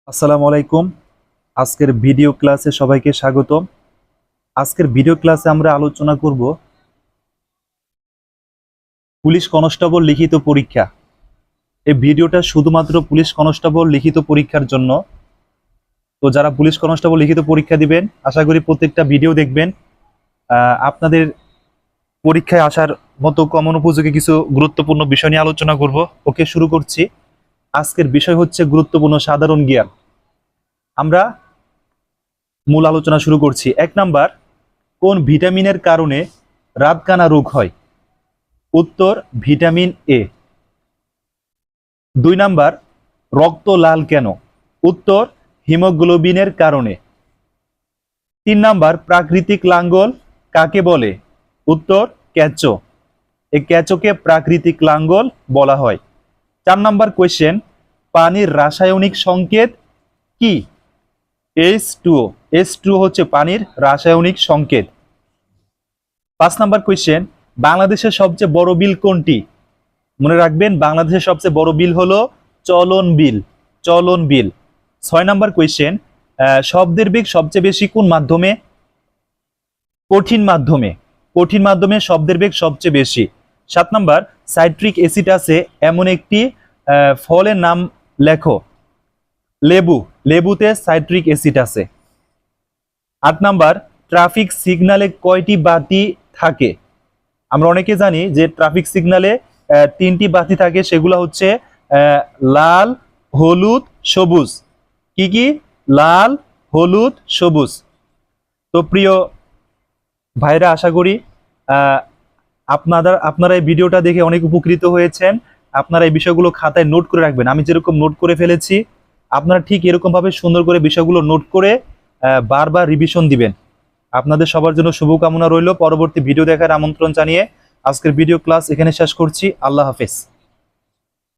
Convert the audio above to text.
আসসালামু আলাইকুম। আজকের ভিডিও ক্লাসে সবাইকে স্বাগতম। আজকের ভিডিও ক্লাসে আমরা আলোচনা করব পুলিশ কনস্টেবল লিখিত পরীক্ষা। এই ভিডিওটা শুধুমাত্র পুলিশ কনস্টেবল লিখিত পরীক্ষার জন্য। তো যারা পুলিশ কনস্টেবল লিখিত পরীক্ষা দিবেন, আশা করি প্রত্যেকটা ভিডিও দেখবেন। আপনাদের পরীক্ষায় আসার মতো কমন উপযোগী কিছু গুরুত্বপূর্ণ বিষয় নিয়ে আলোচনা করব। ওকে, শুরু করছি। আজকের বিষয় হচ্ছে গুরুত্বপূর্ণ সাধারণ জ্ঞান। আমরা মূল আলোচনা শুরু করছি। 1 নাম্বার, কোন ভিটামিনের কারণে রাতকানা রোগ হয়? উত্তর ভিটামিন এ। 2 নাম্বার, রক্ত লাল কেন? উত্তর হিমোগ্লোবিনের কারণে। 3 নাম্বার, প্রাকৃতিক লাঙ্গল কাকে বলে? উত্তর কেঁচো। এই কেঁচোকে প্রাকৃতিক লাঙ্গল বলা হয়। 4 নাম্বার কোয়েশ্চেন, পানির রাসায়নিক সংকেত কি? H2O। H2O হচ্ছে পানির রাসায়নিক সংকেত। 5 নাম্বার কোয়েশ্চেন, বাংলাদেশের সবচেয়ে বড় বিল কোনটি? মনে রাখবেন, বাংলাদেশের সবচেয়ে বড় বিল হলো চলন বিল। চলন বিল। 6 নাম্বার কোয়েশ্চেন, শব্দের বেগ সবচেয়ে বেশি কোন মাধ্যমে? কঠিন মাধ্যমে। কঠিন মাধ্যমে শব্দের বেগ সবচেয়ে বেশি। 7 নাম্বার, সাইট্রিক অ্যাসিড আছে এমন একটি ফলের নাম লেখো। লেবু। লেবুতে সাইট্রিক অ্যাসিড আছে। 8 নাম্বার, ট্রাফিক সিগন্যালে কয়টি বাতি থাকে? আমরা অনেকে জানি যে ট্রাফিক সিগন্যালে 3টি বাতি থাকে, সেগুলো হচ্ছে লাল, হলুদ, সবুজ। কি কি? লাল, হলুদ, সবুজ। তো প্রিয় ভাইরা, আশা করি আপনারা এই ভিডিওটা দেখে অনেক উপকৃত হয়েছেন। আপনারা এই বিষয়গুলো খাতায় নোট করে রাখবেন। আমি যেরকম নোট করে ফেলেছি, আপনারা ঠিক এরকম ভাবে সুন্দর করে বিষয়গুলো নোট করে বারবার রিভিশন দিবেন। আপনাদের সবার জন্য শুভকামনা রইল। পরবর্তী ভিডিও দেখার আমন্ত্রণ জানিয়ে আজকের ভিডিও ক্লাস এখানে শেষ করছি। আল্লাহ হাফেজ।